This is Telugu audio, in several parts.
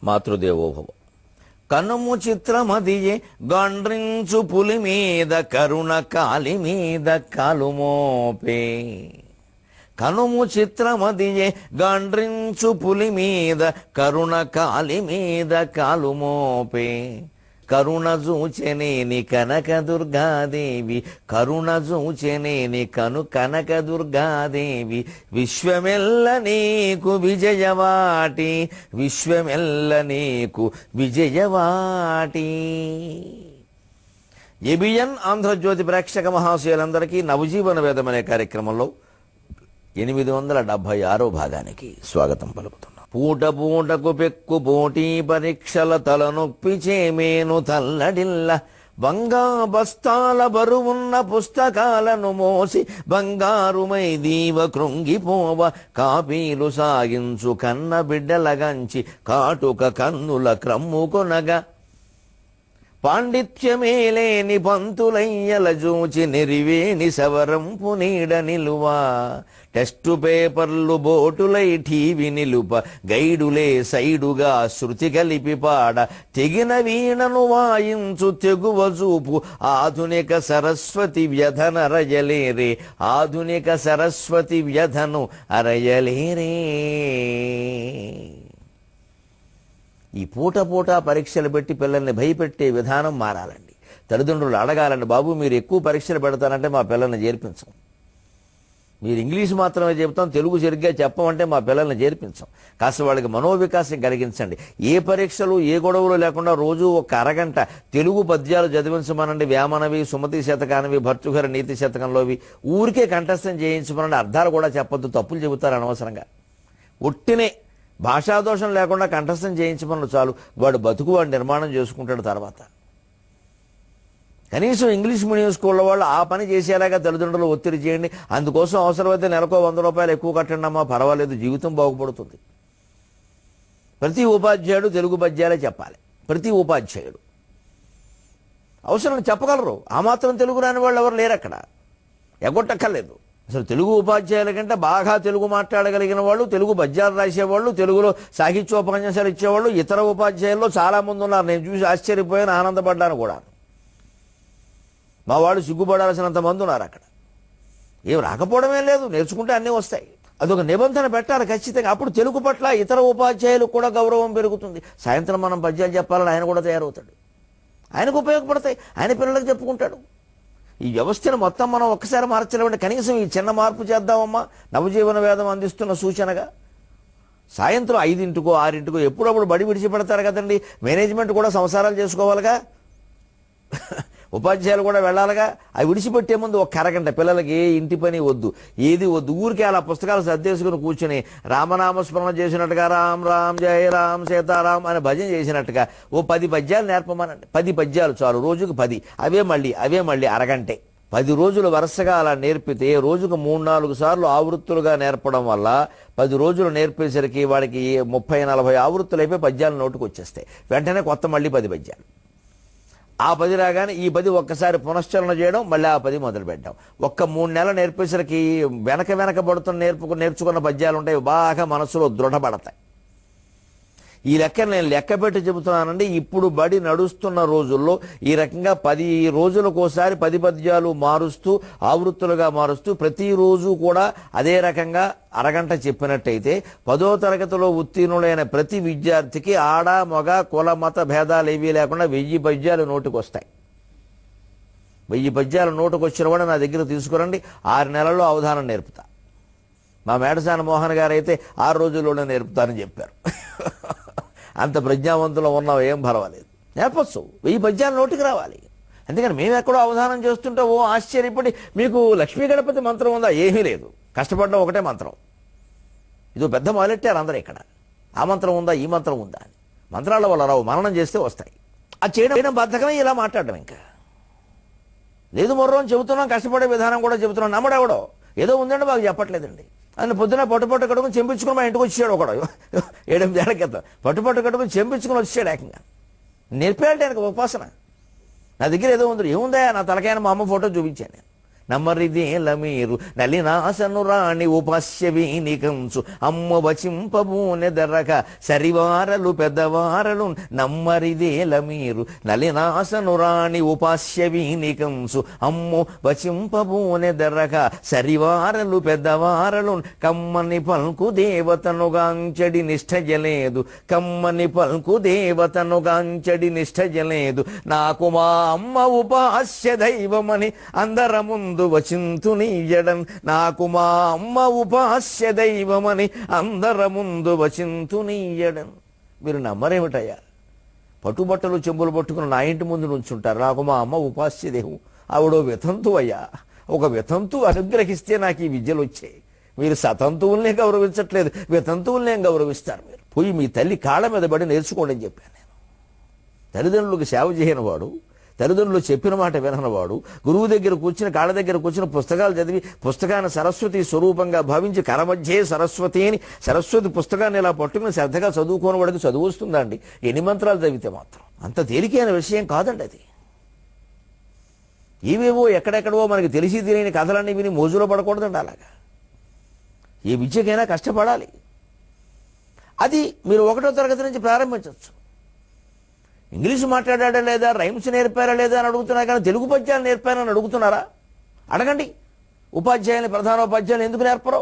మాతృదేవోభవ. కనుము చిత్రమదియే గండ్రించు పులి మీద కరుణ కాలి మీద కాలుమోపే. కనుము చిత్రమదియే గండ్రించు పులి మీద కరుణ కాలి మీద కాలుమోపే. కరుణ చూచెనేని కనక దుర్గాదేవి, కరుణ చూచెనేని కనక దుర్గాదేవి, విశ్వమెల్ల నీకు విజయవాటి, విశ్వమెల్ల నీకు విజయవాటి. ఏబిఎన్ ఆంధ్రజ్యోతి ప్రేక్షక మహాశయులందరికీ నవజీవన వేదం అనే కార్యక్రమంలో 876వ భాగానికి స్వాగతం పలుకుతున్నాం. పూట పూటకు పెక్కు పోటీ పరీక్షల తలనొప్పి చేమేను తల్లడిల్ల, బంగా బస్తాల బరువున్న పుస్తకాలను మోసి బంగారుమై దీవ కృంగిపోవ, కాపీలు సాగించు కన్న బిడ్డలగంచి కాటుక కన్నుల క్రమ్ముకొనగా, పాండిత్యమేలేని పంతులయ్యల జూచి నెరివేని సవరంపు నీడ నిలువా, టెస్టు పేపర్లు బోటులై టీవీ నిలుప, గైడులే సైడుగా శృతి కలిపి పాడ, తెగిన వీణను వాయించు తెగువ చూపు, ఆధునిక సరస్వతి వ్యధన అరయలేరే, ఆధునిక సరస్వతి వ్యధను అరయలేరే. ఈ పూట పూట పరీక్షలు పెట్టి పిల్లల్ని భయపెట్టే విధానం మారాలండి. తల్లిదండ్రులు అడగాలండి, బాబు మీరు ఎక్కువ పరీక్షలు పెడతానంటే మా పిల్లల్ని చేర్పించం, మీరు ఇంగ్లీష్ మాత్రమే చెప్తాం తెలుగు సరిగ్గా చెప్పమంటే మా పిల్లల్ని చేర్పించం. కాస్త వాళ్ళకి మనోవికాసం కలిగించండి. ఏ పరీక్షలు ఏ గొడవలు లేకుండా రోజు ఒక అరగంట తెలుగు పద్యాలు చదివించమనండి. వేమనవి, సుమతి శతకానివి, భర్తృహరి నీతి శతకంలోవి ఊరికే కంఠస్థం చేయించమనండి. అర్థాలు కూడా చెప్పొద్దు, తప్పులు చెబుతారు అనవసరంగా. ఒట్టినే భాషాదోషం లేకుండా కంఠస్థం చేయించమని చాలు, వాడు బతుకు వాడు నిర్మాణం చేసుకుంటాడు. తర్వాత కనీసం ఇంగ్లీష్ మీడియం స్కూళ్ళ వాళ్ళు ఆ పని చేసేలాగా తల్లిదండ్రులు ఒత్తిడి చేయండి. అందుకోసం అవసరమైతే నెలకో 100 రూపాయలు ఎక్కువ కట్టండి అమ్మా, పర్వాలేదు, జీవితం బాగుపడుతుంది. ప్రతి ఉపాధ్యాయుడు తెలుగు పద్యాలే చెప్పాలి. ప్రతి ఉపాధ్యాయుడు అవసరం చెప్పగలరు. ఆ మాత్రం తెలుగు రాని వాళ్ళు ఎవరు లేరు అక్కడ, ఎగొట్టక్కర్లేదు. అసలు తెలుగు ఉపాధ్యాయుల కంటే బాగా తెలుగు మాట్లాడగలిగిన వాళ్ళు, తెలుగు పద్యాలు రాసేవాళ్ళు, తెలుగులో సాహిత్యోపన్యాసాలు ఇచ్చేవాళ్ళు ఇతర ఉపాధ్యాయుల్లో చాలామంది ఉన్నారు. నేను చూసి ఆశ్చర్యపోయాను, ఆనందపడ్డాను కూడా. మా వాళ్ళు సిగ్గుపడాల్సినంత మంది ఉన్నారు అక్కడ. ఏం రాకపోవడమే లేదు, నేర్చుకుంటే అన్నీ వస్తాయి. అదొక నిబంధన పెట్టాలి ఖచ్చితంగా. అప్పుడు తెలుగు పట్ల ఇతర ఉపాధ్యాయులకు కూడా గౌరవం పెరుగుతుంది. సాయంత్రం మనం పద్యాలు చెప్పాలని ఆయన కూడా తయారవుతాడు, ఆయనకు ఉపయోగపడతాయి, ఆయన పిల్లలకు చెప్పుకుంటాడు. ఈ వ్యవస్థను మొత్తం మనం ఒక్కసారి మార్చలేమంటే కనీసం ఈ చిన్న మార్పు చేద్దామమ్మా, నవజీవన వేదం అందిస్తున్న సూచనగా. సాయంత్రం 5ంటికో 6ంటికో ఎప్పుడప్పుడు బడి విడిచిపెడతారు కదండి. మేనేజ్మెంట్ కూడా సంసారాలు చేసుకోవాలిగా, ఉపాధ్యాయులు కూడా వెళ్ళాలిగా. అవి విడిచిపెట్టే ముందు ఒక అరగంట పిల్లలకి ఏ ఇంటి పని వద్దు, ఏది వద్దు, ఊరికే అలా పుస్తకాలు సర్దేసుకుని కూర్చుని రామనామస్మరణ చేసినట్టుగా రామ్ రామ్ జయ రామ్ సీతారాం అని భజన చేసినట్టుగా ఓ 10 పద్యాలు నేర్పమనండి. 10 పద్యాలు చాలు, రోజుకు 10. అవే మళ్ళీ అరగంటే 10 రోజులు వరుసగా అలా నేర్పితే రోజుకు 3-4 సార్లు ఆవృత్తులుగా నేర్పడం వల్ల 10 రోజులు నేర్పేసరికి వాడికి 30-40 ఆవృత్తులు అయిపోయి పద్యాలు నోటుకు వచ్చేస్తాయి. వెంటనే కొత్త మళ్ళీ 10 పద్యాలు. ఆ 10 రాగానే ఈ 10 ఒక్కసారి పునశ్చరణ చేయడం, మళ్ళీ ఆ 10 మొదలు పెట్టడం. 3 నెలలు నేర్పేసరికి వెనకబడుతున్న నేర్చుకున్న పద్యాలు ఉంటాయి, బాగా మనసులో దృఢపడతాయి. ఈ లెక్క నేను లెక్క పెట్టి చెబుతున్నానండి. ఇప్పుడు బడి నడుస్తున్న రోజుల్లో ఈ రకంగా 10 రోజులకోసారి 10 పద్యాలు మారుస్తూ ఆవృత్తులుగా మారుస్తూ ప్రతిరోజు కూడా అదే రకంగా అరగంట చెప్పినట్టయితే 10వ తరగతిలో ఉత్తీర్ణులైన ప్రతి విద్యార్థికి ఆడ మగ కుల మత భేదాలు ఏవీ లేకుండా 1000 పద్యాలు నోటుకు వస్తాయి. 1000 పద్యాలు నోటుకు వచ్చిన కూడా నా దగ్గర తీసుకురండి, 6 నెలల్లో అవధానం నేర్పుతా. మా మేడసాని మోహన్ గారు అయితే 6 రోజుల్లోనే నేర్పుతారని చెప్పారు. అంత ప్రజ్ఞావంతులు ఉన్నాం, ఏం పర్వాలేదు, నేర్పచ్చు. 1000 పద్యాలు నోటికి రావాలి. అందుకని మేము ఎక్కడో అవధానం చేస్తుంటే ఓ ఆశ్చర్యపడి మీకు లక్ష్మీ గణపతి మంత్రం ఉందా? ఏమీ లేదు, కష్టపడ్డం ఒకటే మంత్రం. ఇదో పెద్ద మొదలెట్టారు అందరూ ఇక్కడ. ఆ మంత్రం ఉందా, ఈ మంత్రం ఉందా అని. మంత్రాల వల్ల రావు, మననం చేస్తే వస్తాయి. అది చేయడం బద్ధకమే, ఇలా మాట్లాడడం ఇంకా లేదు. మొర్రం చెబుతున్నాం, కష్టపడే విధానం కూడా చెబుతున్నాం. నమ్మడెవడో ఏదో ఉందండి మాకు చెప్పట్లేదండి అని పొద్దున పట్టుపట్టు కట్టుకుని చెంపించుకుని మా ఇంటికి వచ్చాడు ఒకడు 7-8 ఏళ్ల క్రితం. పట్టుపట్టు కట్టుకుని చెంపించుకుని వచ్చాడు ఏకంగా. నేర్పేయాలంటే ఆయనకు ఉపాసన. నా దగ్గర ఏదో ఉంది, ఏముందా నా తలకాయన మా అమ్మ ఫోటో చూపించాను నేను. నమ్మరిదేల మీరు నలినాసను రాణి ఉపాస్య వీనికంచు అమ్మ వచింపబూనెదరక సరివారలు పెద్దవారలు నమ్మరిదేల మీరు నలినాసను రాణి ఉపాస్య వీనికంచు అమ్మ వచింపబూనెదరక సరివారలు పెద్దవారలు కమ్మని పల్కు దేవతనుగాంచడి నిష్ఠజలేదు కమ్మని పల్కు దేవతనుగాంచడి నిష్ఠజలేదు నాకు మా అమ్మ ఉపాస్య దైవమని అందర ముందు వచింతునీయడం నాకు మా అమ్మ ఉపాస్య దైవమని అందర ముందు వచింతునీయడం. మీరు నమ్మరేమిటయ్యా? పట్టుబట్టలు చెంబులు పట్టుకుని నా ఇంటి ముందు నుంచుంటారు. నాకు మా అమ్మ ఉపాస్య దేహం, ఆవిడో వితంతు అయ్యా. ఒక వితంతు అనుగ్రహిస్తే నాకు ఈ విద్యలు వచ్చాయి. మీరు సతంతువుల్నే గౌరవించట్లేదు, వితంతువుల్నే గౌరవిస్తారు. మీరు పోయి మీ తల్లి కాళ్ళ మీద పడి నేర్చుకోండి అని చెప్పాను నేను. తల్లిదండ్రులకు సేవ చేయని వాడు, తల్లిదండ్రులు చెప్పిన మాట విననవాడు, గురువు దగ్గర కూర్చుని కాళ్ళ దగ్గర కూర్చుని పుస్తకాలు చదివి పుస్తకాన్ని సరస్వతి స్వరూపంగా భావించి కరమధ్యే సరస్వతి అని సరస్వతి పుస్తకాన్ని ఇలా పట్టుకుని శ్రద్ధగా చదువుకోని వాడికి చదువు వస్తుందండి ఎన్ని మంత్రాలు చదివితే మాత్రం? అంత తేలికైన విషయం కాదండి అది. ఏవేవో ఎక్కడెక్కడవో మనకి తెలిసి తెలియని కథలన్నీ విని మోజులో పడకూడదండి. అలాగా ఏ విద్యకైనా కష్టపడాలి. అది మీరు 1వ తరగతి నుంచి ప్రారంభించవచ్చు. ఇంగ్లీషు మాట్లాడా లేదా, రైమ్స్ నేర్పారా లేదా అని అడుగుతున్నారు, కానీ తెలుగు పద్యాలు నేర్పారని అడుగుతున్నారా? అడగండి. ఉపాధ్యాయుని ప్రధానోపాధ్యాయులు ఎందుకు నేర్పరు?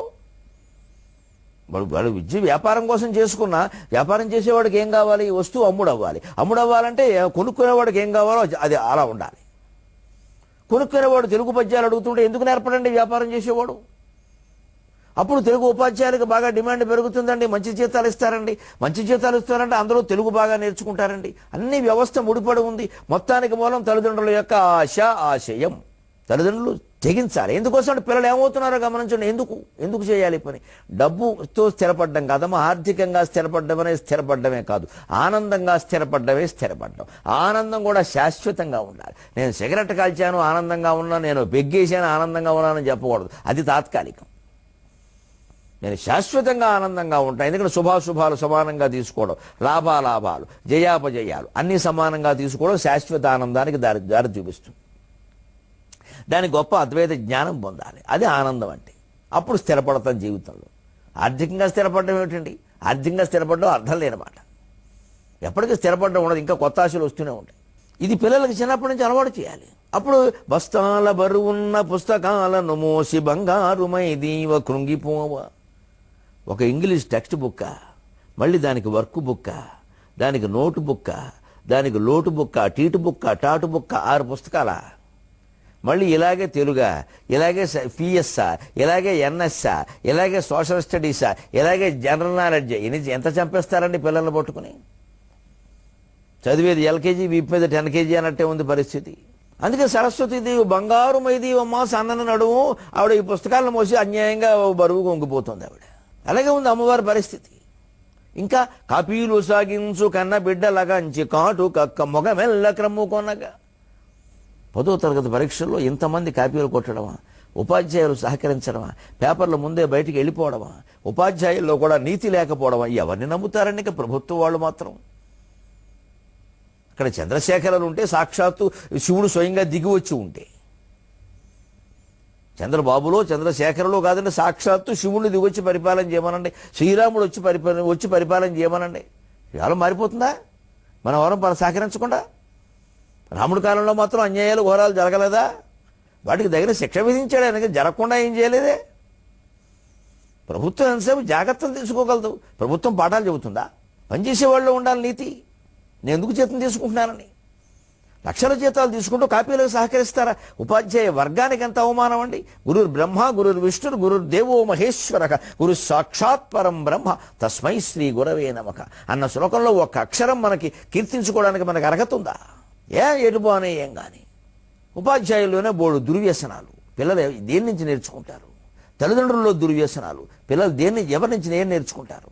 వాడు విద్య వ్యాపారం కోసం చేసుకున్నా, వ్యాపారం చేసేవాడికి ఏం కావాలి? వస్తువు అమ్ముడవ్వాలి. అమ్ముడవ్వాలంటే కొనుక్కునేవాడికి ఏం కావాలో అది అలా ఉండాలి. కొనుక్కునేవాడు తెలుగు పద్యాలు అడుగుతుంటే ఎందుకు నేర్పడండి వ్యాపారం చేసేవాడు? అప్పుడు తెలుగు ఉపాధ్యాయులకు బాగా డిమాండ్ పెరుగుతుందండి. మంచి జీతాలు ఇస్తారండి. మంచి జీతాలు ఇస్తారంటే అందరూ తెలుగు బాగా నేర్చుకుంటారండి. అన్ని వ్యవస్థ ముడిపడి ఉంది. మొత్తానికి మూలం తల్లిదండ్రుల యొక్క ఆశ, ఆశయం. తల్లిదండ్రులు తెగించాలి. ఎందుకోసం అంటే పిల్లలు ఏమవుతున్నారో గమనించండి. ఎందుకు చేయాలి పని? డబ్బుతో స్థిరపడ్డం కాదమ్మా. ఆర్థికంగా స్థిరపడ్డం అనేది స్థిరపడ్డమే కాదు, ఆనందంగా స్థిరపడ్డమే స్థిరపడ్డం. ఆనందం కూడా శాశ్వతంగా ఉండాలి. నేను సిగరెట్ కాల్చాను ఆనందంగా ఉన్నాను, నేను బెగ్గేసాను ఆనందంగా ఉన్నానని చెప్పకూడదు. అది తాత్కాలికం. నేను శాశ్వతంగా ఆనందంగా ఉంటాను. ఎందుకంటే శుభాశుభాలు సమానంగా తీసుకోవడం, లాభాలాభాలు, జయాపజయాలు అన్నీ సమానంగా తీసుకోవడం శాశ్వత ఆనందానికి దారి చూపిస్తుంది. దానికి గొప్ప అద్వైత జ్ఞానం పొందాలి. అది ఆనందం అంటే. అప్పుడు స్థిరపడతాం జీవితంలో. ఆర్థికంగా స్థిరపడడం ఏమిటండి? ఆర్థికంగా స్థిరపడడం అర్థం లేనమాట. ఎప్పటికీ స్థిరపడడం ఉండదు, ఇంకా కొత్త ఆశలు వస్తూనే ఉంటాయి. ఇది పిల్లలకి చిన్నప్పటి నుంచి అలవాటు చేయాలి. అప్పుడు బస్తాల బరువున్న పుస్తకాలను మోసి బంగారుమై దీవ కృంగిపోవ. ఒక ఇంగ్లీష్ టెక్స్ట్ బుక్క, మళ్ళీ దానికి వర్క్ బుక్క, దానికి నోటు బుక్క, దానికి లోటు బుక్క, టీటు బుక్క, టాటు బుక్క, 6 పుస్తకాల. మళ్ళీ ఇలాగే తెలుగా, ఇలాగే పిఎస్ఆ, ఇలాగే ఎన్ఎస్ఆ, ఇలాగే సోషల్ స్టడీసా, ఇలాగే జనరల్ నాలెడ్జ్. ఎంత చంపేస్తారండి పిల్లల్ని పట్టుకుని? చదివేది ఎల్కేజీ, వీపు మీద 10 kg అన్నట్టే ఉంది పరిస్థితి. అందుకే సరస్వతీదేవి బంగారు మైదీవమ్మ సన్నని నడుము, ఆవిడ ఈ పుస్తకాలను మోసి అన్యాయంగా బరువు కొంగిపోతుంది ఆవిడ. అలాగే ఉంది అమ్మవారి పరిస్థితి. ఇంకా కాపీలు సాగించు కన్న బిడ్డలగంచి కాటు కక్క మొగమెల్ల క్రమ్ము కొనగా. 10వ తరగతి పరీక్షల్లో ఇంతమంది కాపీలు కొట్టడమా? ఉపాధ్యాయులు సహకరించడమా? పేపర్ల ముందే బయటికి వెళ్ళిపోవడమా? ఉపాధ్యాయుల్లో కూడా నీతి లేకపోవడమా? ఎవరిని నమ్ముతారండి? ఇక ప్రభుత్వం వాళ్ళు మాత్రం. అక్కడ చంద్రశేఖరలు ఉంటే సాక్షాత్తు శివుడు స్వయంగా దిగి వచ్చి ఉంటే, చంద్రబాబులో చంద్రశేఖరలో కాదండి, సాక్షాత్తు శివుడిని దిగొచ్చి పరిపాలన చేయమనండి. శ్రీరాముడు వచ్చి పరిపాలన చేయమనండి. ఇవాళ మారిపోతుందా? మనం ఎవరం సహకరించకుండా? రాముడి కాలంలో మాత్రం అన్యాయాలు ఘోరాలు జరగలేదా? వాటికి దగ్గర శిక్ష విధించాడు. ఆయనకి జరగకుండా ఏం చేయలేదే. ప్రభుత్వం ఎంతసేపు జాగ్రత్తలు తీసుకోగలదు? ప్రభుత్వం పాఠాలు చెబుతుందా? పనిచేసేవాళ్ళు ఉండాలి నీతి. నేను ఎందుకు జీతం తీసుకుంటున్నానని లక్షల జీతాలు తీసుకుంటూ కాపీలకు సహకరిస్తారా? ఉపాధ్యాయ వర్గానికి ఎంత అవమానం అండి. గురు బ్రహ్మ గురు విష్ణురు గురు దేవో మహేశ్వర గురు సాక్షాత్ పరం బ్రహ్మ తస్మై శ్రీ గురవే నమః అన్న శ్లోకంలో ఒక అక్షరం మనకి కీర్తించుకోవడానికి మనకు అర్హత ఉందా? ఎటుపోనే ఏం కానీ. ఉపాధ్యాయుల్లోనే బోడు దుర్వ్యసనాలు. పిల్లలు దేని నుంచి నేర్చుకుంటారు? తల్లిదండ్రుల్లో దుర్వ్యసనాలు. పిల్లలు ఎవరి నుంచి ఏం నేర్చుకుంటారు?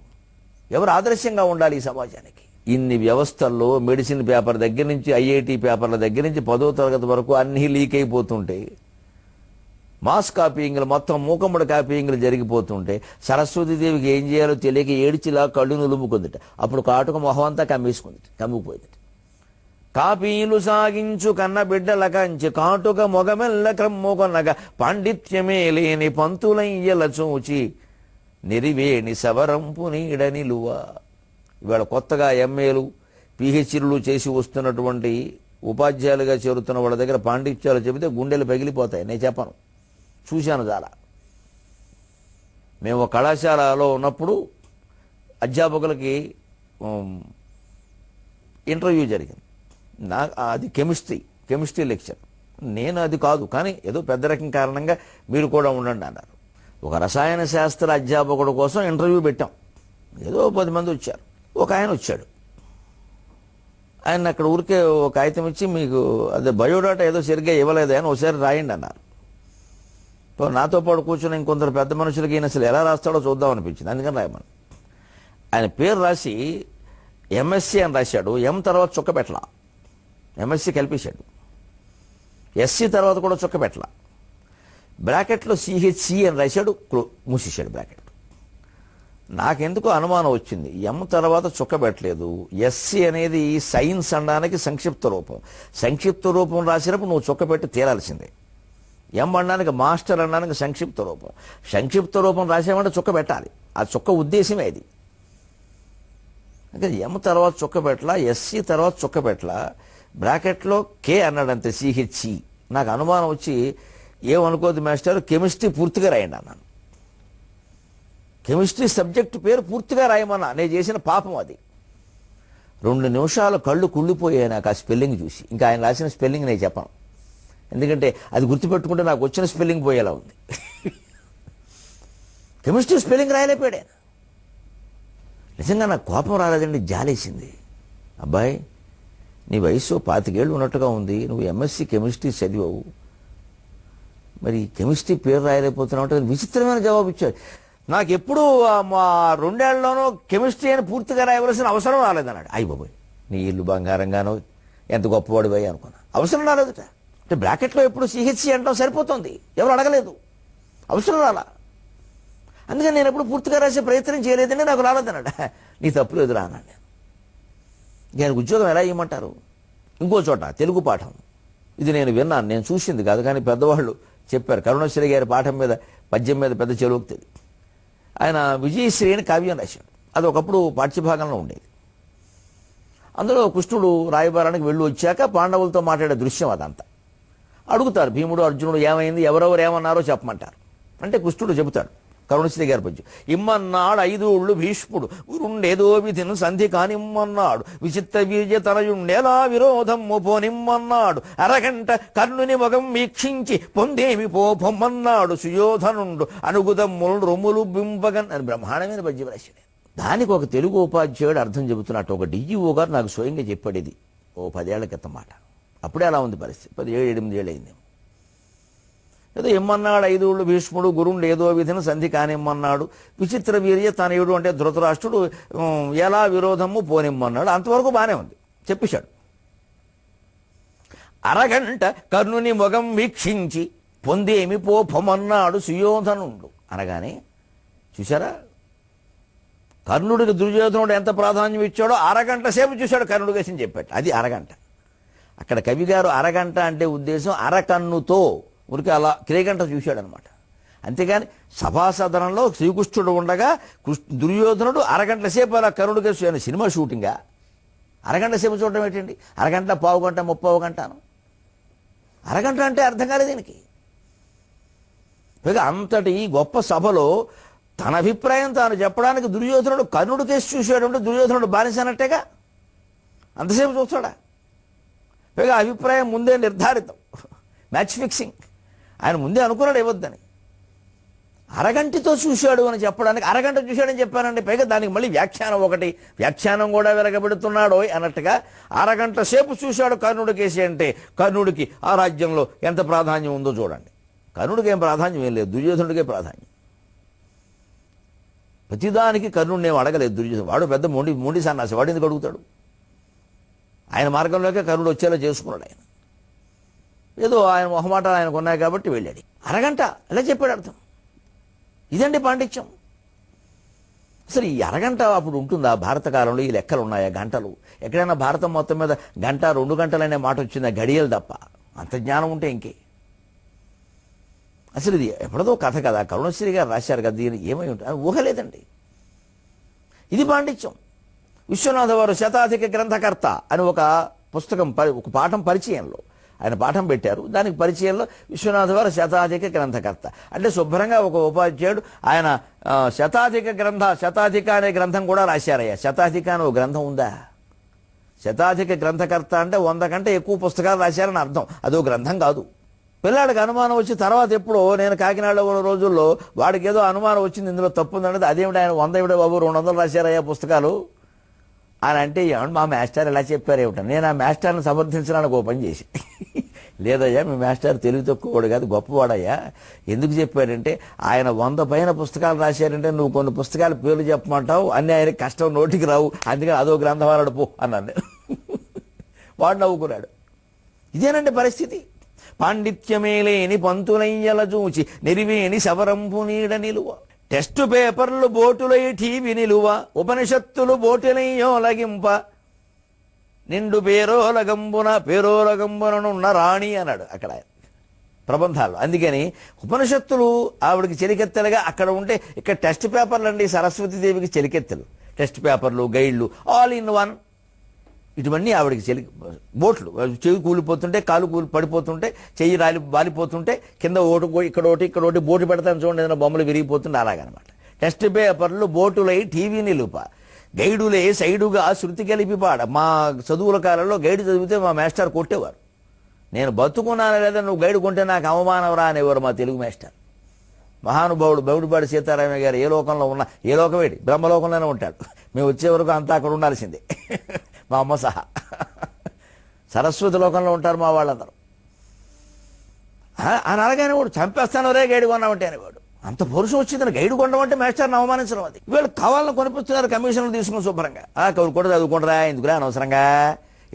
ఎవరు ఆదర్శంగా ఉండాలి ఈ సమాజానికి? ఇన్ని వ్యవస్థల్లో మెడిసిన్ పేపర్ దగ్గర నుంచి ఐఐటి పేపర్ల దగ్గర నుంచి 10వ తరగతి వరకు అన్నీ లీక్ అయిపోతుంటాయి. మాస్ కాపీయింగ్లు, మొత్తం మూకమ్మడి కాపీయింగ్లు జరిగిపోతుంటే సరస్వతీదేవికి ఏం చేయాలో తెలియక ఏడ్చిలా కళ్ళు నులుముకుందిట. అప్పుడు కాటుక మొహం అంతా కమ్మేసుకుంది, కమ్ముకుపోయింది. కాపీలు సాగించు కన్న బిడ్డల కంచి కాటుక మొగమెల్ల క్రమ్ముకొనగా పాండిత్యమే లేని పంతులయ్యల చూచి నెరివేణి సవరంపు నీడ నిలువ. ఇవాళ కొత్తగా ఎంఏలు పిహెచ్డీలు చేసి వస్తున్నటువంటి ఉపాధ్యాయులుగా చేరుతున్న వాళ్ళ దగ్గర పాండిత్యాలు చెబితే గుండెలు పగిలిపోతాయి. నేను చెప్పను, చూశాను చాలా. మేము కళాశాలలో ఉన్నప్పుడు అధ్యాపకులకి ఇంటర్వ్యూ జరిగింది. అది కెమిస్ట్రీ లెక్చర్. నేను అది కాదు, కానీ ఏదో పెద్ద రకం కారణంగా మీరు కూడా ఉండండి అన్నారు. ఒక రసాయన శాస్త్ర అధ్యాపకుడు కోసం ఇంటర్వ్యూ పెట్టాం. ఏదో 10 మంది వచ్చారు. ఒక ఆయన వచ్చాడు. ఆయన అక్కడ ఊరికే ఒక కాగితం ఇచ్చి, మీకు అదే బయోడాటా ఏదో సరిగ్గా ఇవ్వలేదు అని ఒకసారి రాయండి అన్నారు. నాతో పాటు కూర్చొని ఇంకొందరు పెద్ద మనుషులకి ఈయన అసలు ఎలా రాస్తాడో చూద్దాం అనిపించింది, అందుకని రాయమని. ఆయన పేరు రాసి ఎంఎస్సి అని రాశాడు. ఎం తర్వాత చుక్క పెట్టలా, ఎంఎస్సి కలిపేశాడు. ఎస్సి తర్వాత కూడా చుక్క పెట్టలా. బ్రాకెట్లో సిహెచ్సి అని రాశాడు, మూసేశాడు బ్రాకెట్. నాకెందుకో అనుమానం వచ్చింది, ఎం తర్వాత చుక్క పెట్టలేదు. ఎస్సి అనేది సైన్స్ అనడానికి సంక్షిప్త రూపం. సంక్షిప్త రూపం రాసినప్పుడు నువ్వు చుక్క పెట్టి తీరాల్సిందే. ఎం అనడానికి మాస్టర్ అనడానికి సంక్షిప్త రూపం. సంక్షిప్త రూపం రాసామంటే చుక్క పెట్టాలి, ఆ చుక్క ఉద్దేశమే అది. అంటే ఎం తర్వాత చుక్క పెట్టలా, ఎస్సి తర్వాత చుక్క పెట్టలా, బ్రాకెట్లో కే అన్నాడంతే, సిహెచ్సి. నాకు అనుమానం వచ్చి, ఏమనుకోదు మాస్టర్, కెమిస్ట్రీ పూర్తిగా రాయండి అన్నాను. కెమిస్ట్రీ సబ్జెక్టు పేరు పూర్తిగా రాయమన్నా. నేను చేసిన పాపం అది. 2 నిమిషాలు కళ్ళు కుళ్ళిపోయాయి నాకు ఆ స్పెల్లింగ్ చూసి. ఇంకా ఆయన రాసిన స్పెల్లింగ్ నేను చెప్పను, ఎందుకంటే అది గుర్తుపెట్టుకుంటే నాకు వచ్చిన స్పెల్లింగ్ పోయేలా ఉంది. కెమిస్ట్రీ స్పెల్లింగ్ రాయలేపాడే. నిజంగా నాకు కోపం రాలేదండి, జాలేసింది. అబ్బాయి, నీ వయసు 25 ఏళ్ళు ఉన్నట్టుగా ఉంది, నువ్వు ఎంఎస్సి కెమిస్ట్రీ చదివావు, మరి కెమిస్ట్రీ పేరు రాయలేకపోతున్నావు అంటే విచిత్రమైన జవాబు ఇచ్చాడు. నాకు ఎప్పుడు మా 2 ఏళ్లలోనూ కెమిస్ట్రీ అని పూర్తిగా రాయవలసిన అవసరం రాలేదన్నాడు. అయ్యి బాబోయ్, నీ ఇల్లు బంగారంగానో ఎంత గొప్పవాడు పోయి అనుకున్నా. అవసరం రాలేదుట. అంటే బ్రాకెట్లో ఎప్పుడు సిహెచ్సి అంటాం సరిపోతుంది, ఎవరు అడగలేదు, అవసరం రాలా. అందుకని నేను ఎప్పుడు పూర్తిగా రాసే ప్రయత్నం చేయలేదండి, నాకు రాలేదన్నాడు. నీ తప్పు లేదు రా అన్నాడు. నేను ఆయనకు ఉద్యోగం ఎలా ఇవ్వమంటారు? ఇంకో చోట తెలుగు పాఠం, ఇది నేను విన్నాను, నేను చూసింది కాదు, కానీ పెద్దవాళ్ళు చెప్పారు. కరుణశ్రీ గారి పాఠం మీద, పద్యం మీద పెద్ద చెలుగుతుంది. ఆయన విజయశ్రీ అని కావ్యం రాశాడు. అది ఒకప్పుడు పాఠ్యభాగంలో ఉండేది. అందులో కృష్ణుడు రాయబారానికి వెళ్ళి వచ్చాక పాండవులతో మాట్లాడే దృశ్యం అదంతా. అడుగుతారు భీముడు అర్జునుడు, ఏమైంది, ఎవరెవరు ఏమన్నారో చెప్పమంటారు. అంటే కృష్ణుడు చెబుతాడు, కరుణశ్రీ గారి పద్యం. ఇమ్మన్నాడు 5 ఊళ్ళు భీష్ముడు, గురుండేదో విధిను సంధి కానిమ్మన్నాడు, విచిత్ర వీర్య తనయుండేలా విరోధము పోనిమ్మన్నాడు, అరగంట కర్ణుని మొగం వీక్షించి పొందేమి పో పొమ్మన్నాడు, సుయోధనుండు అనుగుదమ్ములు రొమ్ములు బింబగన్ అని బ్రహ్మాండమైన పద్యం రాశాడు. దానికి ఒక తెలుగు ఉపాధ్యాయుడు అర్థం చెబుతున్నట్టు ఒక డిఈఓ గారు నాకు స్వయంగా చెప్పాడు. ఇది ఓ 10 ఏళ్ల క్రితం మాట. అప్పుడే అలా ఉంది పరిస్థితి, 17-8 ఏళ్ళు అయింది. ఏదో ఇమ్మన్నాడు 5 ఊళ్ళు భీష్ముడు, గురుండు ఏదో విధిని సంధి కానిమ్మన్నాడు, విచిత్ర వీర్య తనయుడు అంటే ధృతరాష్ట్రుడు ఎలా విరోధము పోనిమ్మన్నాడు. అంతవరకు బాగానే ఉంది, చెప్పేశాడు. అరగంట కర్ణుని మొగం వీక్షించి పొందేమి పో పొమ్మన్నాడు సుయోధనుండు అనగానే, చూసారా కర్ణుడికి దుర్యోధనుడు ఎంత ప్రాధాన్యం ఇచ్చాడో అరగంట సేపు చూశాడు కర్ణుడు కేసి చెప్పాడు. అది అరగంట. అక్కడ కవి గారు అరగంట అంటే ఉద్దేశం అరకన్నుతో ఊరికి అలా క్రేగంట చూశాడనమాట. అంతేగాని సభాసదనంలో శ్రీకృష్ణుడు ఉండగా దుర్యోధనుడు అరగంట సేపు అలా కరుణుడు కేసు సినిమా షూటింగా అరగంట సేపు చూడటం ఏంటండి? అరగంట, పావు గంట, 30 గంటను. అరగంట అంటే అర్థం కాలేదు దీనికి. పైగా అంతటి గొప్ప సభలో తన అభిప్రాయం తాను చెప్పడానికి దుర్యోధనుడు కర్ణుడు కేసు చూశాడంటే దుర్యోధనుడు బానిసనట్టేగా. అంతసేపు చూస్తాడా? పైగా అభిప్రాయం ముందే నిర్ధారితం, మ్యాచ్ ఫిక్సింగ్. ఆయన ముందే అనుకున్నాడు ఇవ్వద్దని. అరగంటతో చూశాడు అని చెప్పడానికి అరగంట చూశాడని చెప్పానండి. పైగా దానికి మళ్ళీ వ్యాఖ్యానం ఒకటి, వ్యాఖ్యానం కూడా వెలగబెడుతున్నాడో అన్నట్టుగా అరగంట సేపు చూశాడు కర్ణుడి కేసి అంటే కర్ణుడికి ఆ రాజ్యంలో ఎంత ప్రాధాన్యం ఉందో చూడండి. కర్ణుడికి ఏం ప్రాధాన్యం ఏం లేదు, దుర్యోధనుడికే ప్రాధాన్యం. ప్రతిదానికి కర్ణుడిని ఏం అడగలేదు దుర్యోధనుడు. వాడు పెద్ద మొండి సన్నాసి, వాడు ఎందుకు అడుగుతాడు? ఆయన మార్గంలోకే కర్ణుడు వచ్చేలా చేసుకున్నాడు ఆయన. ఏదో ఆయన మొహమాటాలు ఆయనకు ఉన్నాయి కాబట్టి వెళ్ళాడు. అరగంట ఎలా చెప్పాడు అర్థం. ఇదండి పాండిత్యం. అసలు ఈ అరగంట అప్పుడు ఉంటుందా భారత కాలంలో? ఈ లెక్కలు ఉన్నాయా? గంటలు ఎక్కడైనా భారతం మొత్తం మీద గంట 2 గంటలనే మాట వచ్చిందా? గడియలు తప్ప. అంత జ్ఞానం ఉంటే ఇంకే. అసలు ఇది ఎప్పుడదో కథ కదా, కరుణశ్రీ గారు రాశారు కదా, దీనికి ఏమై ఉంటుంది ఊహలేదండి. ఇది పాండిత్యం. విశ్వనాథ వారు శతాధిక గ్రంథకర్త అని ఒక పుస్తకం, ఒక పాఠం పరిచయంలో ఆయన పాఠం పెట్టారు. దానికి పరిచయంలో విశ్వనాథ వారు శతాధిక గ్రంథకర్త అంటే శుభ్రంగా ఒక ఉపాధ్యాయుడు ఆయన శతాధిక అనే గ్రంథం కూడా రాశారయ్యా. శతాధిక అనే ఒక గ్రంథం ఉందా? శతాధిక గ్రంథకర్త అంటే 100 కంటే ఎక్కువ పుస్తకాలు రాశారని అర్థం. అదో గ్రంథం కాదు. పిల్లాడికి అనుమానం వచ్చి తర్వాత ఎప్పుడో నేను కాకినాడలో ఉన్న రోజుల్లో వాడికి ఏదో అనుమానం వచ్చింది, ఇందులో తప్పు ఉందన్నది. అదేమిటి ఆయన 100 ఇవిడే బాబు 200 రాశారయ్యా పుస్తకాలు అని అంటే, ఏమంటే మా మాస్టర్ ఎలా చెప్పారు ఏమిటా? నేను ఆ మాస్టర్ని సమర్థించడానికి ఓ పని చేసి, లేదయ్యా మీ మాస్టర్ తెలివి తక్కువవాడు కాదు, గొప్పవాడయ్యా. ఎందుకు చెప్పాడంటే ఆయన 100 పైన పుస్తకాలు రాశారంటే నువ్వు కొన్ని పుస్తకాల పేర్లు చెప్పమంటావు, అన్నీ ఆయన కష్టం నోటికి రావు, అందుకని అదో గ్రంథం వాడు పో అన్నాను నేను. వాడు నవ్వుకున్నాడు. ఇదేనండి పరిస్థితి. పాండిత్యమే లేని పంతులయ్యల చూచి నెరివేని సవరంపు నీడ నిలువ, టెస్టు పేపర్లు బోటులై టీవీ నిలువ, ఉపనిషత్తులు బోటులయ్యోలగింప, నిండు పేరోలగంబుననున్న రాణి అన్నాడు అక్కడ ప్రబంధాలు. అందుకని ఉపనిషత్తులు ఆవిడికి చెలికెత్తలుగా అక్కడ ఉంటే, ఇక్కడ టెస్ట్ పేపర్లు అండి సరస్వతీదేవికి చెలికెత్తలు. టెస్ట్ పేపర్లు, గైడ్లు, ఆల్ ఇన్ వన్. ఇటువన్నీ ఆవిడకి బోట్లు, చెవి కూలిపోతుంటే, కాలు పడిపోతుంటే, చెయ్యి వాలిపోతుంటే, కింద ఇక్కడోటి బోటు పెడతాను చూడండి, ఏదైనా బొమ్మలు విరిగిపోతుంటే అలాగనమాట. టెస్ట్ పేపర్లు బోటులై టీవీ నిలుప, గైడులే సైడుగా శృతి కలిపి పాడ. మా చదువుల కాలంలో గైడు చదివితే మా మాస్టర్ కొట్టేవారు. నేను బతుకున్నాను లేదా నువ్వు గైడు కొంటే నాకు అవమానం రా అనేవారు మా తెలుగు మాస్టర్. మహానుభావుడు బౌడిపాడి సీతారామయ్య గారు ఏ లోకంలో ఉన్నా, ఏ లోకమేడి బ్రహ్మలోకంలోనే ఉంటాడు. మేము వచ్చే వరకు అంతా అక్కడ ఉండాల్సిందే, మా అమ్మ సహా. సరస్వతి లోకంలో ఉంటారు మా వాళ్ళందరూ. అని అనగానే వాడు చంపేస్తాను రే గైడు కొన్నామంటే అనేవాడు. అంత పరుషం వచ్చిందని గైడు కొనడం మాస్టర్ని అవమానించడం. అది వీళ్ళు కావాలని కొనిపిస్తున్నారు, కమిషన్లు తీసుకుని శుభ్రంగా. కౌరు కూడా చదువుకుంటారా, ఎందుకురా అనవసరంగా,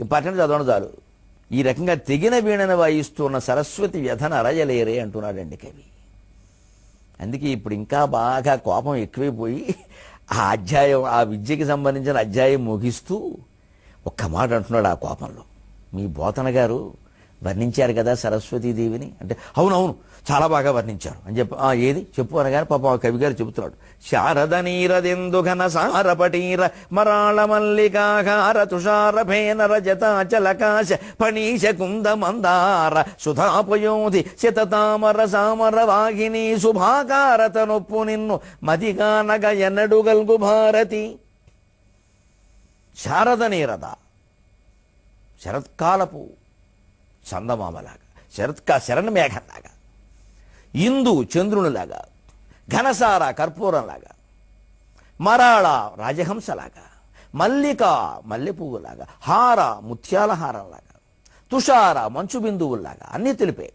ఇంపార్టెంట్ చదవడం చాలు. ఈ రకంగా తెగిన వీణను వాయిస్తున్న సరస్వతి వ్యధన అరయలేరే అంటున్నాడండి కవి. అందుకే ఇప్పుడు ఇంకా బాగా కోపం ఎక్కువైపోయి ఆ విద్యకి సంబంధించిన అధ్యాయం ముగిస్తూ ఒక్క మాట అంటున్నాడు ఆ కోపంలో. మీ బోతన గారు వర్ణించారు కదా సరస్వతీదేవిని అంటే, అవునవును చాలా బాగా వర్ణించారు అని చెప్పి, ఏది చెప్పు అనగానే పాపం ఆ కవి గారు చెబుతున్నాడు. శారద నీరదెందు ఘన సారపటీర మరాళ మల్లికాహార తుషార భేన రజతాచలకాశ ఫణీశ కుంద మందార సుధాపయోధి శతతామర సామర వాహిని శుభాకారత నొప్పు నిన్ను మదిగానగ ఎన్నడు గల్గు భారతి. శారద నీరద శరత్కాలపు చందమామలాగా, శరణ మేఘంలాగా, ఇందు చంద్రునిలాగా, ఘనసార కర్పూరంలాగా, మరాళ రాజహంసలాగా, మల్లిక మల్లెపువ్వులాగా, హార ముత్యాల హారంలాగా, తుషార మంచు బిందువుల్లాగా అన్నీ తెలిపే,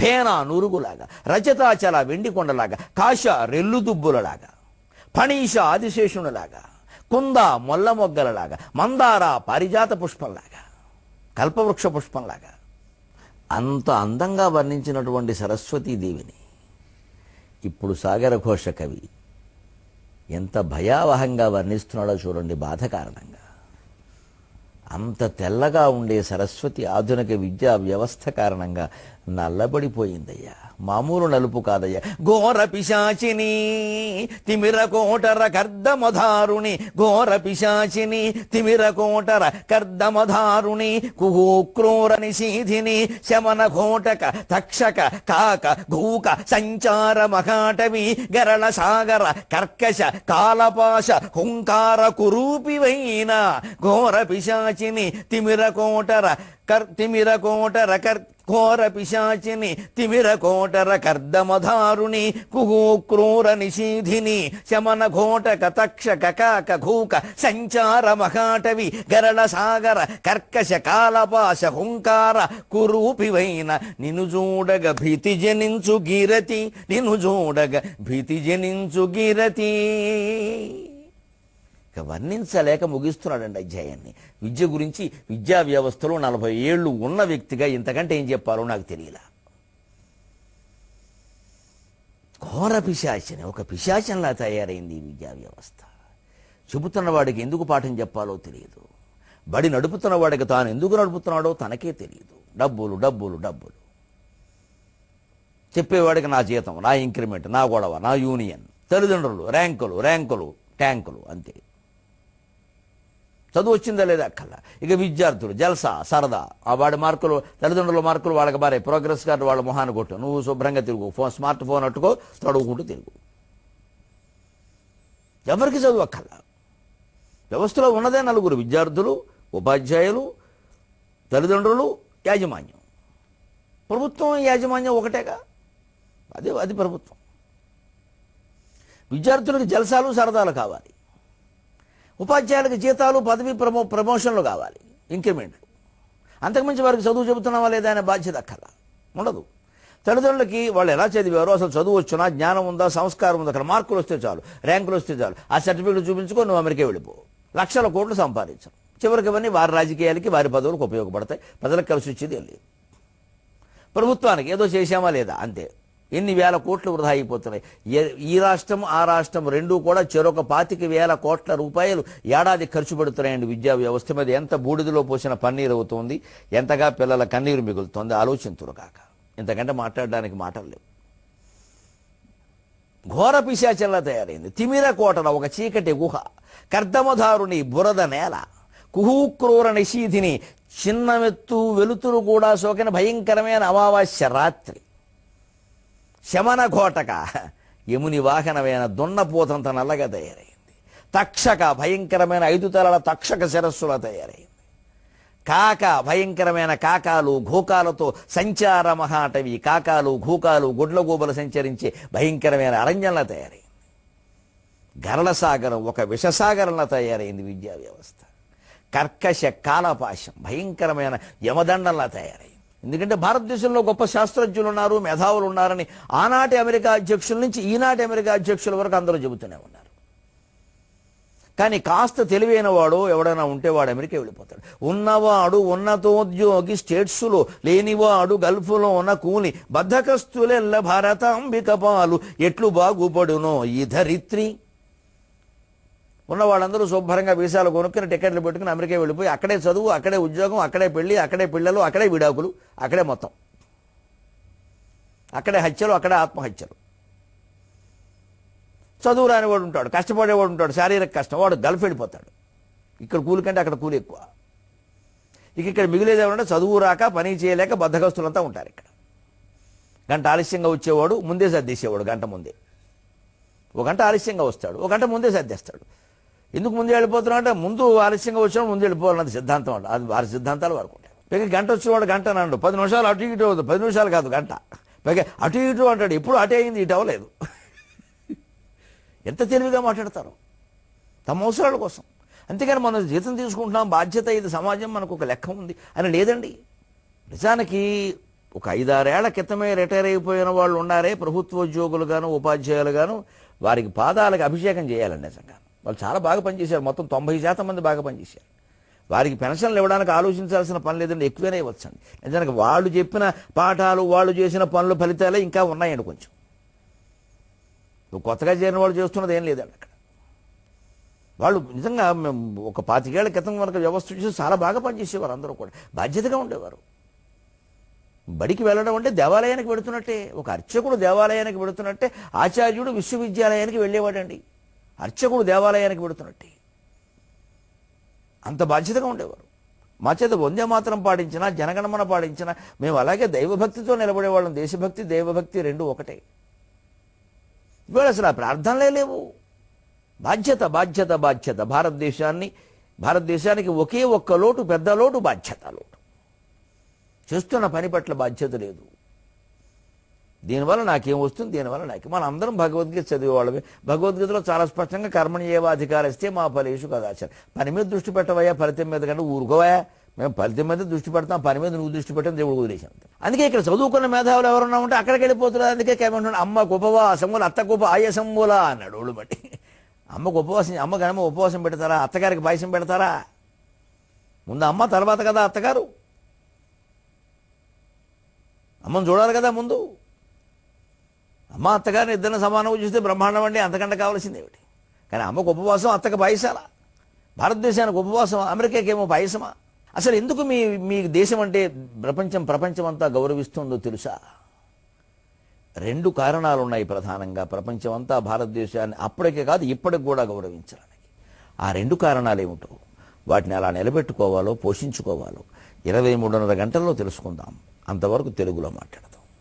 ఫేన నూరుగులాగా, రజతాచల వెండి కొండలాగా, కాశ రెల్లు దుబ్బులలాగా, ఫణీష ఆదిశేషునిలాగా, కుంద మొల్ల మొగ్గలలాగా, మందార పారిజాత పుష్పంలాగా, కల్పవృక్ష పుష్పంలాగా అంత అందంగా వర్ణించినటువంటి సరస్వతీదేవిని ఇప్పుడు సాగర ఘోష కవి ఎంత భయావహంగా వర్ణిస్తున్నాడో చూడండి. బాధ కారణంగా అంత తెల్లగా ఉండే సరస్వతి ఆధునిక విద్యా వ్యవస్థ కారణంగా నల్లబడిపోయిందయ్యా. మామూలు నలుపు కాదయ్యా. ఘోర పిశాచిని తిమిర కోటర కర్దమధారుణి, ఘోర పిశాచిని తిమిర కోటర కర్దమధారుణి, కుహూక్రూర నిశీధిని శమన ఘోటక తక్షక కాక ఘూక సంచార మహాటవి గరళ సాగర కర్కశ కాలపాశ హుంకార కురూపివైన ఘోర పిశాచిని తిమిర కోటర ఘోర పిశాచిని తిమిర కోటర కర్దమధారుణి, కుహూక్రూర నిశీధిని శమన ఘోటక తక్షక కాక ఘూక సంచార మహాటవి గరళ సాగర కర్కశ కాలపాశ హుంకార కురూపివైన నిన్ను చూడగ భీతి జనించు గిరతి, నిన్ను చూడగ భీతి జనించు గిరతి. ఇక వర్ణించలేక ముగిస్తున్నాడండి అధ్యాయాన్ని. విద్య గురించి విద్యా వ్యవస్థలో 40 ఏళ్ళు ఉన్న వ్యక్తిగా ఇంతకంటే ఏం చెప్పాలో నాకు తెలియలా. ఘోర పిశాచిని, ఒక పిశాచంలా తయారైంది ఈ విద్యా వ్యవస్థ. చెబుతున్న వాడికి ఎందుకు పాఠం చెప్పాలో తెలియదు. బడి నడుపుతున్న వాడికి తాను ఎందుకు నడుపుతున్నాడో తనకే తెలియదు. డబ్బులు డబ్బులు డబ్బులు. చెప్పేవాడికి నా జీతం, నా ఇంక్రిమెంట్, నా గొడవ, నా యూనియన్, తల్లిదండ్రులు, ర్యాంకులు ర్యాంకులు ట్యాంకులు, అంతే. చదువు వచ్చిందా లేదా అక్కర్లా. ఇక విద్యార్థులు జల్సా సరదా. వాడి మార్కులు, తల్లిదండ్రుల మార్కులు వాళ్ళకి బారే, ప్రోగ్రెస్ కార్డు వాళ్ళ మొహాన్ని కొట్టు, నువ్వు శుభ్రంగా తిరుగు, స్మార్ట్ ఫోన్ అట్టుకో, చదువుకుంటూ తిరుగు. ఎవరికి చదువు అక్కర్లా. వ్యవస్థలో ఉన్నదే నలుగురు: విద్యార్థులు, ఉపాధ్యాయులు, తల్లిదండ్రులు, యాజమాన్యం. ప్రభుత్వం యాజమాన్యం ఒకటేగా, అది ప్రభుత్వం. విద్యార్థులకు జల్సాలు సరదాలు కావాలి, ఉపాధ్యాయులకు జీతాలు, పదవి ప్రమోషన్లు కావాలి, ఇంక్రిమెంట్లు. అంతకుమించి వారికి చదువు చెబుతున్నావా లేదా అనే బాధ్యత అక్కర్లా, ఉండదు. తల్లిదండ్రులకి వాళ్ళు ఎలా చదివారో, అసలు చదువు వచ్చినా, జ్ఞానం ఉందా, సంస్కారం ఉందా, అక్కడ మార్కులు వస్తే చాలు, ర్యాంకులు వస్తే చాలు, ఆ సర్టిఫికెట్ చూపించుకో, నువ్వు అమెరికా వెళ్ళిపో, లక్షల కోట్లు సంపాదించవు. చివరికి ఇవన్నీ వారి రాజకీయాలకి, వారి పదవులకు ఉపయోగపడతాయి. ప్రజలకు కలిసి వచ్చేది లేదు. ప్రభుత్వానికి ఏదో చేశామా లేదా అంతే. ఎన్ని వేల కోట్లు వృధా అయిపోతున్నాయి. ఈ రాష్ట్రం ఆ రాష్ట్రం రెండూ కూడా చెరొక 25,000 కోట్ల రూపాయలు ఏడాది ఖర్చు పెడుతున్నాయండి విద్యా వ్యవస్థ మీద. ఎంత బూడిదలో పోసిన పన్నీరు అవుతోంది, ఎంతగా పిల్లల కన్నీరు మిగులుతోంది, ఆలోచింతురు కాక. ఇంతకంటే మాట్లాడడానికి మాటలు లేవు. ఘోర పిశాచంలా తయారైంది. తిమిర కోటల ఒక చీకటి గుహ, కర్దమధారుని బురద నేల, కుహూక్రూర నిశీధిని, చిన్నమెత్తు వెలుతురు కూడా సోకిన భయంకరమైన అమావాస్య రాత్రి, శమన ఘోటక యముని వాహనమైన దున్నపోతంత నల్లగా తయారైంది. తక్షక భయంకరమైన 5 తలల తక్షక శిరస్సుల తయారైంది. కాక భయంకరమైన కాకాలు ఘోకాలతో సంచార మహాటవి, కాకాలు ఘోకాలు గుడ్లగూబలు సంచరించే భయంకరమైన అరణ్యంలా తయారైంది. గరళ సాగరం ఒక విషసాగరంలా తయారైంది విద్యా వ్యవస్థ. కర్కశ కాలపాశం భయంకరమైన యమదండంలా తయారైంది. ఎందుకంటే భారతదేశంలో గొప్ప శాస్త్రజ్ఞులు ఉన్నారు, మేధావులు ఉన్నారని ఆనాటి అమెరికా అధ్యక్షుల నుంచి ఈనాటి అమెరికా అధ్యక్షుల వరకు అందరూ చెబుతూనే ఉన్నారు. కానీ కాస్త తెలివైన వాడు ఎవడైనా ఉంటే వాడు అమెరికా వెళ్ళిపోతాడు. ఉన్నవాడు ఉన్నతోద్యోగి స్టేట్స్లో, లేనివాడు గల్ఫ్లో ఉన్న కూలి, బద్ధకస్తులెల్ల భారతాంబిక పాలు ఎట్లు బాగుపడునో ఈ ధరిత్రి. ఉన్న వాళ్ళందరూ శుభ్రంగా వీసాలు కొనుక్కుని టికెట్లు పెట్టుకుని అమెరికా వెళ్ళిపోయి అక్కడే చదువు, అక్కడే ఉద్యోగం, అక్కడే పెళ్లి, అక్కడే పిల్లలు, అక్కడే విడాకులు, అక్కడే మొత్తం, అక్కడే హత్యలు, అక్కడే ఆత్మహత్యలు. చదువు రానివాడు ఉంటాడు, కష్టపడేవాడు ఉంటాడు, శారీరక కష్టం, వాడు గల్ఫ్ వెళ్ళిపోతాడు. ఇక్కడ కూలి కంటే అక్కడ కూలి ఎక్కువ. ఇక్కడ మిగిలేది ఏమంటే చదువు రాక, పని చేయలేక బద్ధకస్తులంతా ఉంటారు. ఇక్కడ గంట ఆలస్యంగా వచ్చేవాడు ముందే సర్దేసేవాడు, గంట ముందే. 1 గంట ఆలస్యంగా వస్తాడు, 1 గంట ముందే సర్దేస్తాడు. ఎందుకు ముందే వెళ్ళిపోతున్నావు అంటే ముందు ఆలస్యంగా వచ్చినా ముందు వెళ్ళిపోవాలన్నది సిద్ధాంతం అంట. అది వారి సిద్ధాంతాలు వాడుకుంటారు. పైగా గంట వచ్చేవాడు గంట అన్నాడు, 10 నిమిషాలు అటు ఇటు అవుతుంది, 10 నిమిషాలు కాదు గంట. పైగా అటు ఇటు అంటాడు, ఎప్పుడు అటే అయింది ఇటు అవ్వలేదు. ఎంత తెలివిగా మాట్లాడతారు తమ అవసరాల కోసం. అంతేగాని మనం జీతం తీసుకుంటున్నాం, బాధ్యత, ఇది సమాజం, మనకు ఒక లెక్క ఉంది అని లేదండి. నిజానికి ఒక 5-6 ఏళ్ల క్రితమే రిటైర్ అయిపోయిన వాళ్ళు ఉన్నారే ప్రభుత్వోద్యోగులుగాను, ఉపాధ్యాయులుగాను, వారికి పాదాలకు అభిషేకం చేయాలండి. నిజంగా వాళ్ళు చాలా బాగా పనిచేశారు. మొత్తం 90% మంది బాగా పనిచేశారు. వారికి పెన్షన్లు ఇవ్వడానికి ఆలోచించాల్సిన పని లేదండి, ఎక్కువనే ఇవ్వచ్చండి. నిజానికి వాళ్ళు చెప్పిన పాఠాలు, వాళ్ళు చేసిన పనుల ఫలితాలే ఇంకా ఉన్నాయండి. కొంచెం కొత్తగా చేరిన వాళ్ళు చేస్తున్నది ఏం లేదండి అక్కడ. వాళ్ళు నిజంగా ఒక 25 ఏళ్ల క్రితం మనకు వ్యవస్థ చూసి చాలా బాగా పనిచేసేవారు. అందరూ కూడా బాధ్యతగా ఉండేవారు. బడికి వెళ్ళడం అంటే దేవాలయానికి వెళుతున్నట్టే. ఒక అర్చకుడు దేవాలయానికి వెళుతున్నట్టే ఆచార్యుడు విశ్వవిద్యాలయానికి వెళ్ళేవాడండి. అర్చకుడు దేవాలయానికి వెళుతున్నట్టే. అంత బాధ్యతగా ఉండేవారు. మా చేత వందే మాత్రం పాటించినా, జనగణమన పాటించినా మేము అలాగే దైవభక్తితో నిలబడేవాళ్ళం. దేశభక్తి, దైవభక్తి రెండూ ఒకటే. ఇవాళ అసలు ఆ ప్రార్థనలే లేవు. బాధ్యత బాధ్యత బాధ్యత. భారతదేశానికి ఒకే ఒక్క లోటు, పెద్ద లోటు, బాధ్యత లోటు. చేస్తున్న పని పట్ల బాధ్యత లేదు. దీనివల్ల నాకేం వస్తుంది, దీనివల్ల నాకు. మన అందరం భగవద్గీత చదివేవాళ్ళమే. భగవద్గీతలో చాలా స్పష్టంగా కర్మణ్యేవాధికారస్తే మా ఫలేషు కదాచారం. పని మీద దృష్టి పెట్టవయ్యా, ఫలితం మీద కంటే ఊరుకోవయా. మేము ఫలితం మీద దృష్టి పెడతాం, పని మీద నువ్వు దృష్టి పెట్టాం, దేవుడు వదిలేసాం. అందుకే ఇక్కడ చదువుకున్న మేధావులు ఎవరన్నా ఉంటే అక్కడికి వెళ్ళిపోతున్నారు. అందుకే కేమంటున్నాడు, అమ్మకు ఉపవాసములు అత్తకు ఆయసములా అన్నాడు. ఒళ్ళు బట్టి అమ్మకు ఉపవాసం, అమ్మకి ఉపవాసం పెడతారా, అత్తగారికి పాయసం పెడతారా? ముందు అమ్మ, తర్వాత కదా అత్తగారు. అమ్మను చూడాలి కదా ముందు. అమ్మ అత్తగారిని ఇద్దరిని సమానం చూస్తే బ్రహ్మాండం అండి, అంతకంటే కావాల్సింది ఏమిటి? కానీ అమ్మకు ఉపవాసం, అత్తకు పాయసాల. భారతదేశానికి ఉపవాసం, అమెరికాకేమో పాయసమా? అసలు ఎందుకు మీ దేశం అంటే ప్రపంచం అంతా గౌరవిస్తుందో తెలుసా? 2 కారణాలు ఉన్నాయి ప్రధానంగా. ప్రపంచం అంతా భారతదేశాన్ని అప్పటికే కాదు ఇప్పటికి కూడా గౌరవించడానికి. ఆ 2 కారణాలు ఏమిటో, వాటిని అలా నిలబెట్టుకోవాలో, పోషించుకోవాలో 23:30 గంటల్లో తెలుసుకుందాం. అంతవరకు తెలుగులో మాట్లాడదాం.